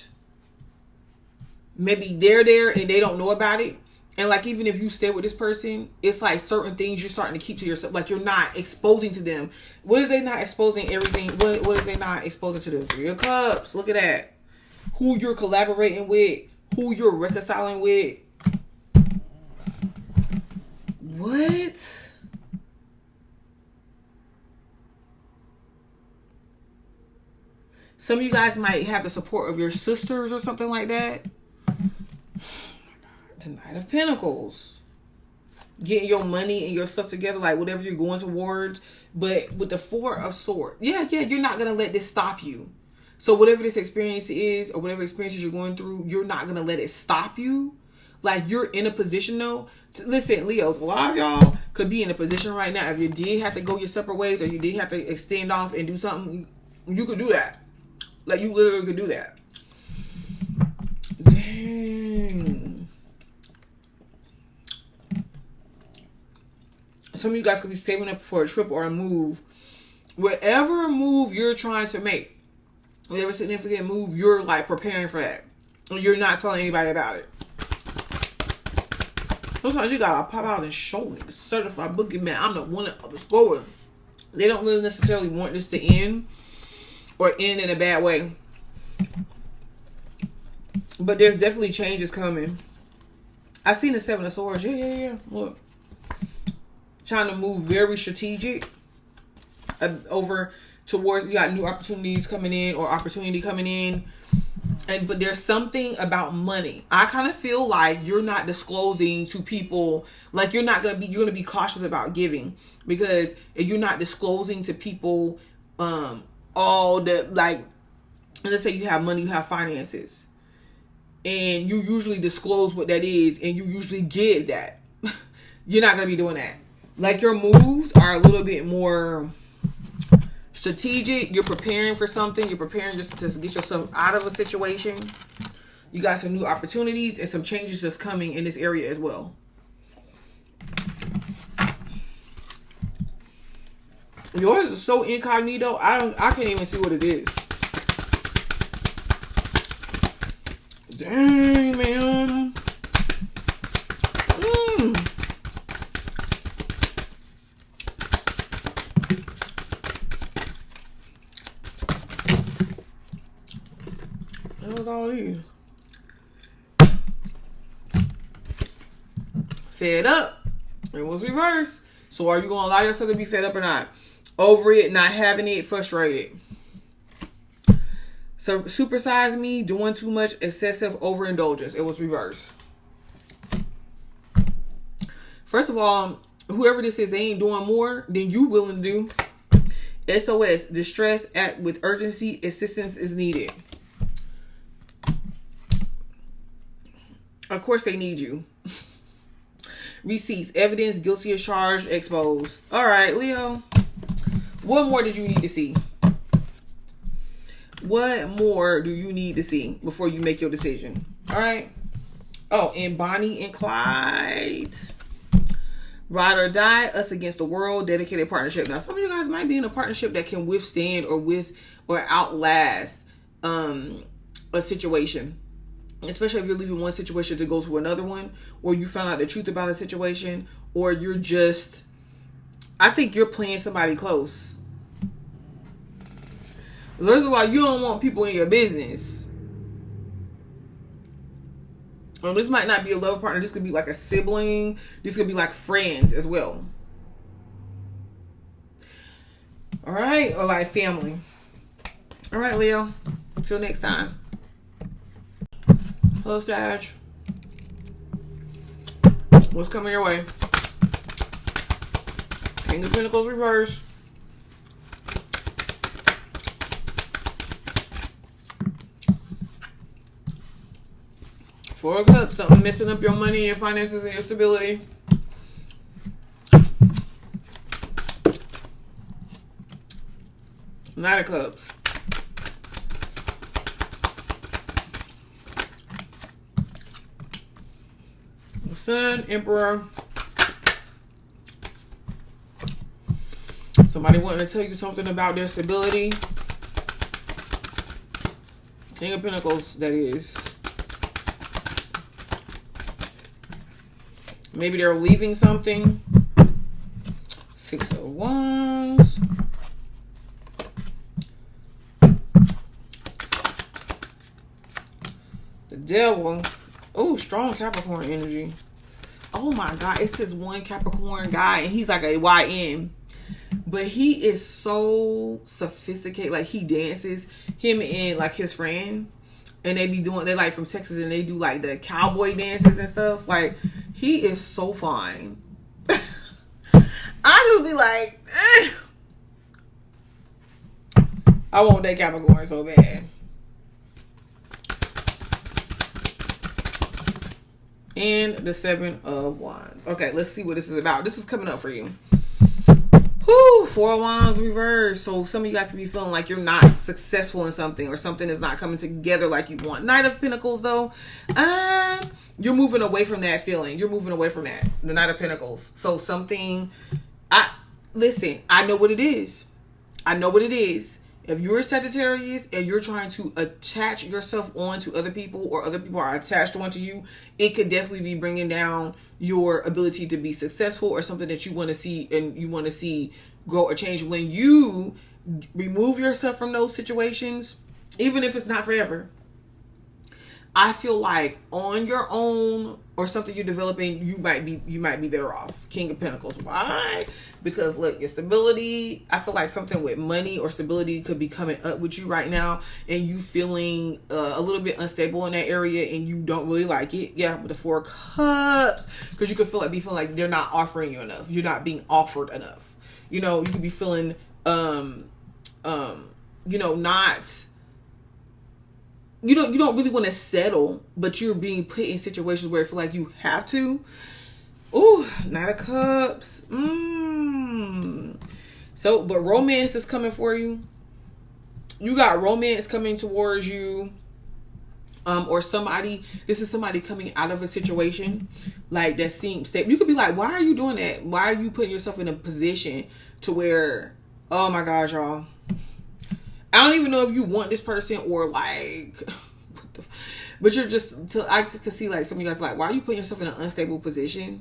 Maybe they're there and they don't know about it. And like, even if you stay with this person, it's like certain things you're starting to keep to yourself. Like, you're not exposing to them. What is they not exposing everything? What is they not exposing to them? Three of Cups. Look at that. Who you're collaborating with. Who you're reconciling with. What? Some of you guys might have the support of your sisters or something like that. The Knight of Pentacles. Getting your money and your stuff together, like whatever you're going towards, But with the Four of Swords, yeah, you're not going to let this stop you. So whatever this experience is, or whatever experiences you're going through, you're not going to let it stop you. Like, you're in a position, though. Listen, Leos, a lot of y'all could be in a position right now. If you did have to go your separate ways, or you did have to extend off and do something, you could do that. Like, you literally could do that. Dang. Some of you guys could be saving up for a trip or a move. Whatever move you're trying to make, whatever significant move, you're like preparing for that. You're not telling anybody about it. Sometimes you gotta pop out and show me the certified boogeyman. I'm the one of the scorer. They don't really necessarily want this to end, or end in a bad way. But there's definitely changes coming. I seen the Seven of Swords. Yeah. Look. Trying to move very strategic over towards, you got new opportunities coming in, or opportunity coming in. But there's something about money. I kind of feel like you're not disclosing to people, like you're going to be cautious about giving, because if you're not disclosing to people all the, like, let's say you have money, you have finances, and you usually disclose what that is, and you usually give that. You're not going to be doing that. Like, your moves are a little bit more strategic. You're preparing for something. You're preparing just to get yourself out of a situation. You got some new opportunities and some changes that's coming in this area as well. Yours is so incognito. I can't even see what it is. Dang, man. That was all these. Fed up. It was reversed. So are you going to allow yourself to be fed up or not? Over it, not having it, frustrated. So supersize me, doing too much, excessive overindulgence. It was reversed. First of all, whoever this is, they ain't doing more than you willing to do. SOS, distress with urgency, assistance is needed. Of course they need you. Receipts, evidence, guilty as charged, exposed. All right, Leo. What more did you need to see? What more do you need to see before you make your decision? All right. Oh, and Bonnie and Clyde. Ride or die, us against the world, dedicated partnership. Now, some of you guys might be in a partnership that can withstand or outlast a situation. Especially if you're leaving one situation to go to another one, or you found out the truth about a situation, or you're just, I think you're playing somebody close. First of all, you don't want people in your business. This might not be a love partner. This could be like a sibling. This could be like friends as well. All right, or like family. All right, Leo. Till next time. Hello, SAG. What's coming your way? King of Pentacles reverse. Four of Cups. Something messing up your money, your finances, and your stability. Knight of Cups. Sun, Emperor. Somebody wanting to tell you something about their stability. King of Pentacles, that is. Maybe they're leaving something. Six of Wands. The Devil. Oh, strong Capricorn energy. Oh my God, it's this one Capricorn guy, and he's like a YN. But he is so sophisticated. Like, he dances. Him and like his friend. And they like from Texas, and they do like the cowboy dances and stuff. Like, he is so fine. I just be like, I want that Capricorn so bad. And the 7 of Wands. Okay, let's see what this is about. This is coming up for you. Whew, 4 of Wands reverse. So some of you guys could be feeling like you're not successful in something, or something is not coming together like you want. Knight of Pentacles, though. You're moving away from that feeling. You're moving away from that. The Knight of Pentacles. So something... Listen, I know what it is. I know what it is. If you're a Sagittarius and you're trying to attach yourself onto other people, or other people are attached onto you, it could definitely be bringing down your ability to be successful, or something that you want to see and you want to see grow or change. When you remove yourself from those situations, even if it's not forever, I feel like on your own, or something you're developing, you might be better off. King of Pentacles. Why? Because look, your stability, I feel like something with money or stability could be coming up with you right now, and you feeling a little bit unstable in that area, and you don't really like it. Yeah, with the 4 of Cups, because you could feel like they're not offering you enough. You're not being offered enough. You know, you could be feeling not... You don't really want to settle, but you're being put in situations where you feel like you have to. Ooh, Knight of Cups. So, but romance is coming for you. You got romance coming towards you. Or this is somebody coming out of a situation like that seems stable. You could be like, why are you doing that? Why are you putting yourself in a position to where, oh my gosh, y'all, I don't even know if you want this person, or like, but you're just, I could see like some of you guys like, why are you putting yourself in an unstable position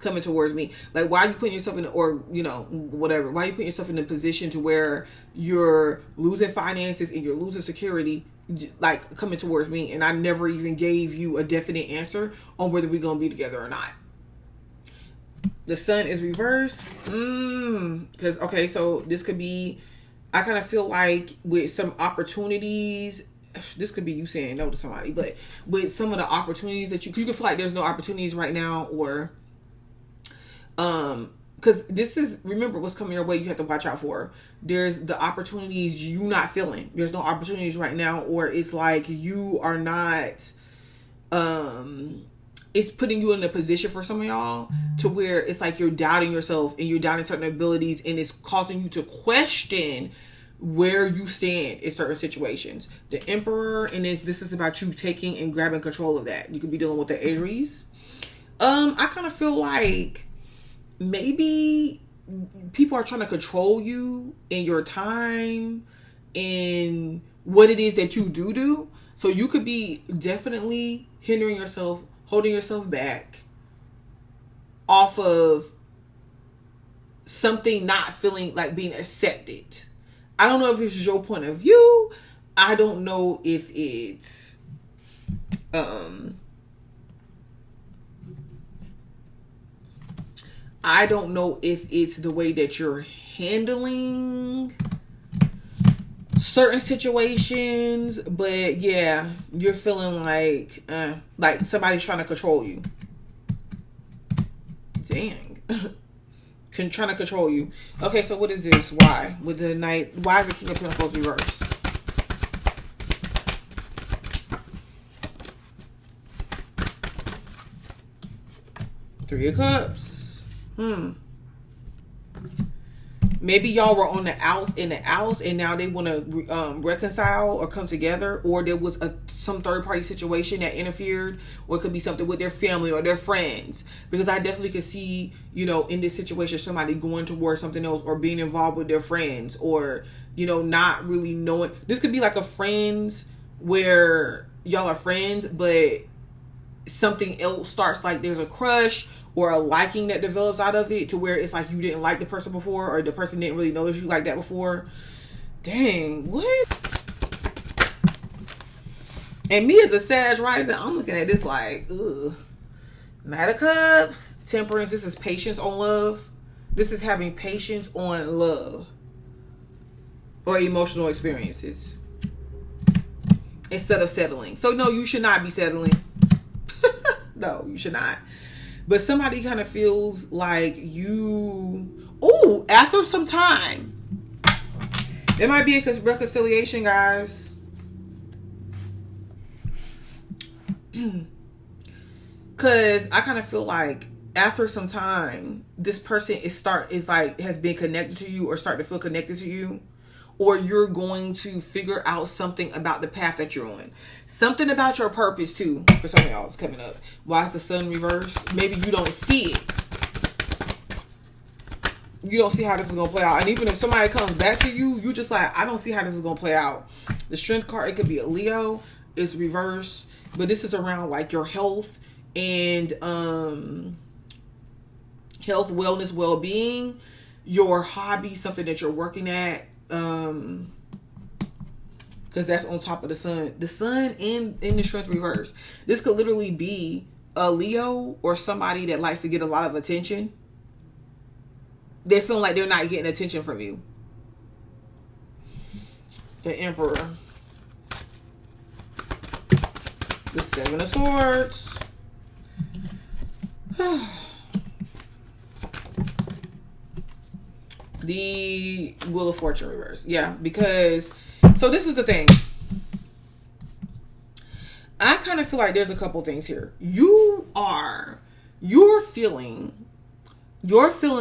coming towards me? Like, why are you putting yourself in, or, whatever. Why are you putting yourself in a position to where you're losing finances and you're losing security, like coming towards me? And I never even gave you a definite answer on whether we're going to be together or not. The Sun is reversed. Because, okay, so this could be, I kind of feel like with some opportunities, this could be you saying no to somebody, but with some of the opportunities that you could feel like there's no opportunities right now, or, because this is, remember what's coming your way, you have to watch out for. There's the opportunities you not feeling. There's no opportunities right now, or it's like you are not, it's putting you in a position for some of y'all to where it's like you're doubting yourself and you're doubting certain abilities, and it's causing you to question where you stand in certain situations. The Emperor, and this is about you taking and grabbing control of that. You could be dealing with the Aries. I kind of feel like maybe people are trying to control you in your time and what it is that you do. So you could be definitely hindering yourself, holding yourself back off of something not feeling like being accepted. I don't know if it's your point of view. I don't know if it's I don't know if it's the way that you're handling certain situations, but yeah, you're feeling like somebody's trying to control you. Dang. Trying to control you. Okay, so what is this? Why? With the Knight, why is the King of Pentacles reversed? Three of Cups. Maybe y'all were on the outs and now they want to reconcile or come together, or there was some third party situation that interfered, or it could be something with their family or their friends, because I definitely could see, in this situation, somebody going towards something else, or being involved with their friends, or, not really knowing. This could be like a friends where y'all are friends, but something else starts, like there's a crush or a liking that develops out of it, to where it's like you didn't like the person before, or the person didn't really notice you like that before. Dang, what? And me as a Sag rising, I'm looking at this like, ugh. Knight of Cups, Temperance. This is patience on love. This is having patience on love or emotional experiences instead of settling. So no, you should not be settling. No, you should not. But somebody kind of feels like after some time, It might be a reconciliation, guys. Because I kind of feel like after some time, this person has been connected to you or start to feel connected to you, or you're going to figure out something about the path that you're on. Something about your purpose too, for some of y'all, is coming up. Why is the sun reversed? Maybe you don't see it. You don't see how this is going to play out. And even if somebody comes back to you, you just like, I don't see how this is going to play out. The Strength card, it could be a Leo. It's reversed. But this is around like your health and health, wellness, well-being, your hobby, something that you're working at. Because that's on top of the sun. The sun in the Strength reverse. This could literally be a Leo or somebody that likes to get a lot of attention. They feel like they're not getting attention from you. The Emperor. The Seven of Swords. The Wheel of Fortune reverse. Yeah, because... So this is the thing. I kind of feel like there's a couple things here. Your feelings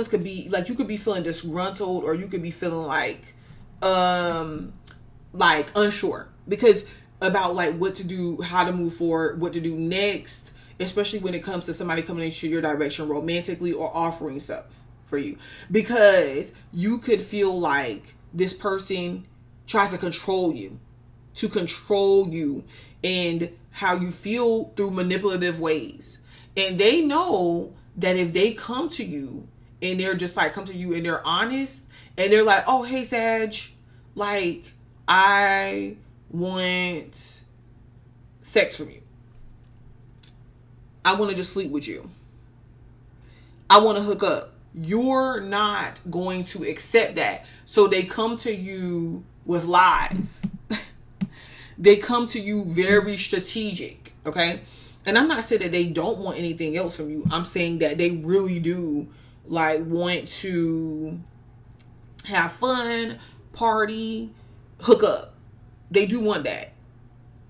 could be like, you could be feeling disgruntled, or you could be feeling like unsure, because about like what to do, how to move forward, what to do next, especially when it comes to somebody coming into your direction romantically or offering stuff for you, because you could feel like this person tries to control you and how you feel through manipulative ways. And they know that if they come to you and they're just like, come to you and they're honest and they're like, oh, hey, Sag, like, I want sex from you. I want to just sleep with you. I want to hook up. You're not going to accept that. So they come to you with lies. They come to you very strategic. Okay. And I'm not saying that they don't want anything else from you. I'm saying that they really do like want to have fun, party, hook up. They do want that.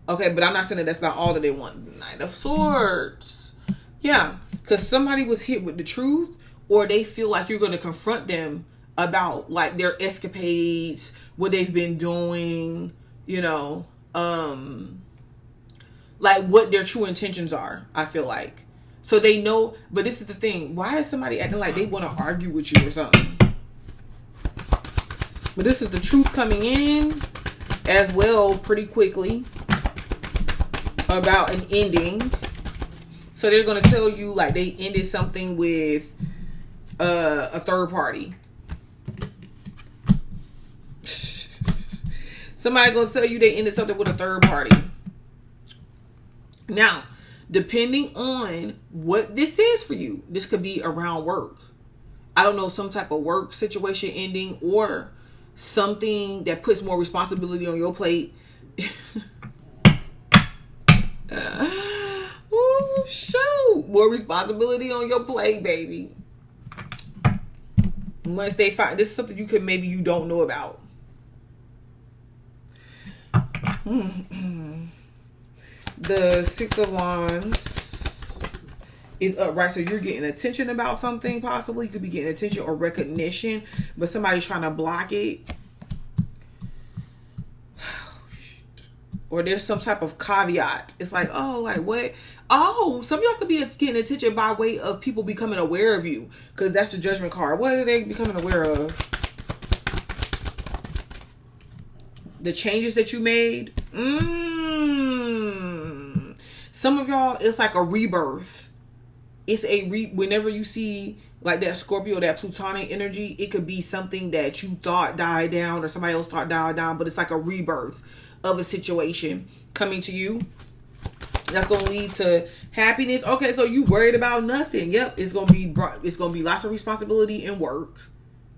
Okay, but I'm not saying that that's not all that they want. Knight of Swords. Yeah, because somebody was hit with the truth, or they feel like you're going to confront them about like their escapades, what they've been doing, you know, like what their true intentions are, I feel like. So they know, but this is the thing. Why is somebody acting like they want to argue with you or something? But this is the truth coming in as well pretty quickly about an ending. So they're going to tell you like they ended something with a third party. Somebody going to tell you they ended something with a third party. Now, depending on what this is for you, this could be around work. I don't know, some type of work situation ending, or something that puts more responsibility on your plate. Oh, shoot. More responsibility on your plate, baby. Once they find, this is something maybe you don't know about. The Six of Wands is upright, so you're getting attention about something. Possibly you could be getting attention or recognition, but somebody's trying to block it. Or there's some type of caveat. It's like, oh, like what? Oh, some of y'all could be getting attention by way of people becoming aware of you, because that's the Judgment card. What are they becoming aware of? The changes that you made. Some of y'all, it's like a rebirth. It's whenever you see like that Scorpio, that Plutonic energy, it could be something that you thought died down or somebody else thought died down, but it's like a rebirth of a situation coming to you. That's going to lead to happiness. Okay, so you worried about nothing. Yep, it's going to be lots of responsibility and work.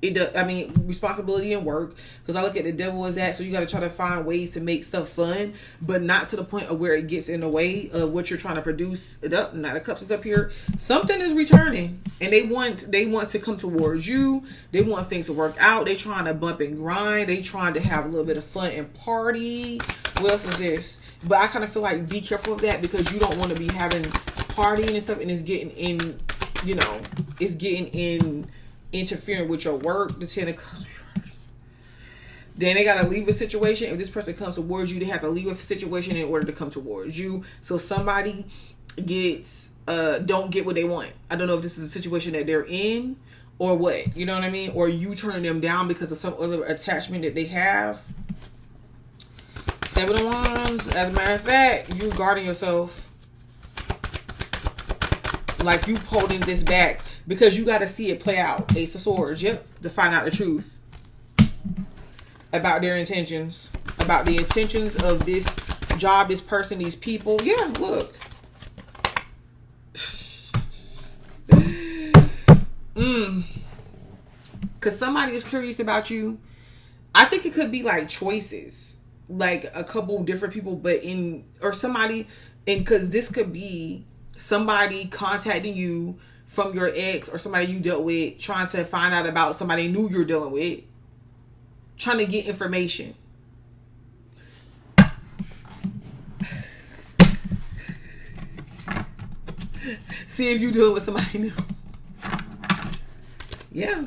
responsibility and work, because I look at the devil as that. So you got to try to find ways to make stuff fun, but not to the point of where it gets in the way of what you're trying to produce. Now the cups is up here. Something is returning, and they want to come towards you. They want things to work out. They trying to bump and grind. They trying to have a little bit of fun and party. What else is this? But I kind of feel like be careful of that, because you don't want to be having partying and stuff, and it's getting in, interfering with your work. The 10 of Cups reversed. Then they gotta leave a situation. If this person comes towards you, they have to leave a situation in order to come towards you. So somebody don't get what they want. I don't know if this is a situation that they're in or what. You know what I mean? Or you turning them down because of some other attachment that they have. 7 of Wands. As a matter of fact, you guarding yourself. Like you holding this back because you got to see it play out. Ace of Swords. Yep. To find out the truth about their intentions. About the intentions of this job, this person, these people. Yeah, look. Because somebody is curious about you. I think it could be like choices. Like a couple different people, because this could be somebody contacting you from your ex or somebody you dealt with, trying to find out about somebody new you're dealing with, trying to get information. See if you dealing with somebody new. Yeah.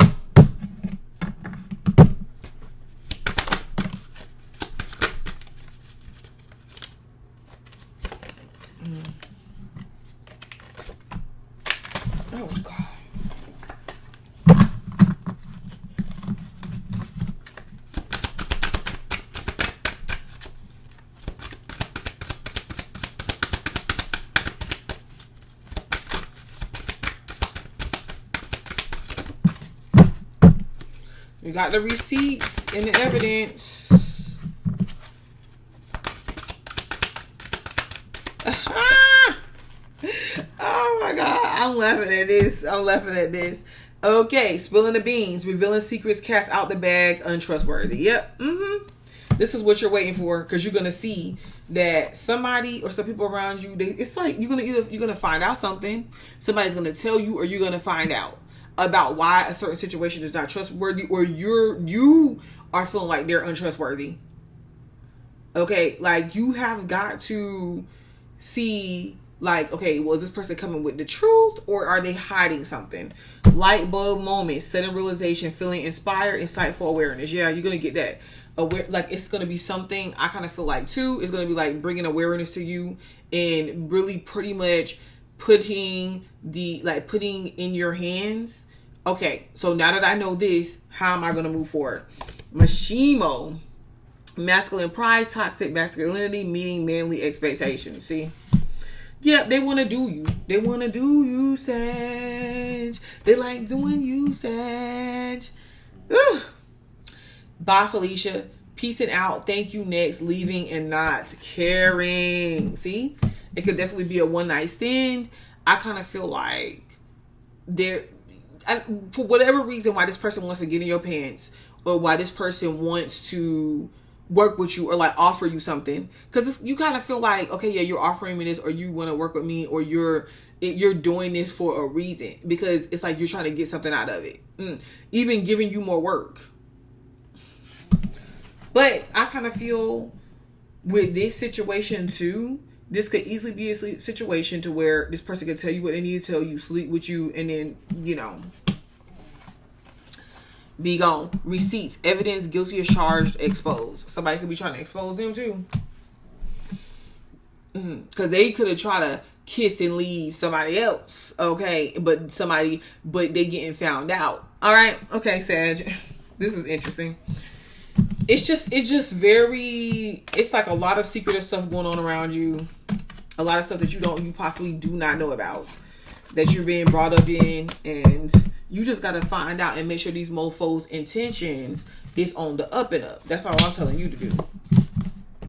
Oh, God. We got the receipts and the evidence. Oh my God. I'm laughing at this. Okay. Spilling the beans. Revealing secrets. Cast out the bag. Untrustworthy. Yep. This is what you're waiting for, because you're going to see that somebody or some people around you, it's like you're going to find out something. Somebody's going to tell you, or you're going to find out about why a certain situation is not trustworthy, or you are feeling like they're untrustworthy. Okay, like you have got to see, like, okay, well, is this person coming with the truth, or are they hiding something? Light bulb moment, sudden realization, feeling inspired, insightful awareness. Yeah, you're gonna get that. Like it's gonna be something. I kind of feel like too. It's gonna be like bringing awareness to you and really pretty much putting in your hands. Okay, so now that I know this, how am I going to move forward? Mashimo. Masculine pride, toxic masculinity, meeting manly expectations. See? Yeah, they want to do you. They want to do you, Sag. They like doing you, Sag. Ugh. Bye, Felicia. Peacing out. Thank you, next. Leaving and not caring. See? It could definitely be a one night stand. I kind of feel like for whatever reason why this person wants to get in your pants, or why this person wants to work with you, or like offer you something, because you kind of feel like, okay, yeah, you're offering me this, or you want to work with me, or you're doing this for a reason, because it's like you're trying to get something out of it, even giving you more work. But I kind of feel with this situation too, this could easily be a situation to where this person could tell you what they need to tell you, sleep with you, and then, be gone. Receipts, evidence, guilty as charged, exposed. Somebody could be trying to expose them too. Because they could have tried to kiss and leave somebody else. Okay. But they getting found out. All right. Okay, Sag. This is interesting. It's like a lot of secretive stuff going on around you. A lot of stuff that you possibly do not know about, that you're being brought up in, and you just got to find out and make sure these mofos' intentions is on the up and up. That's all I'm telling you to do.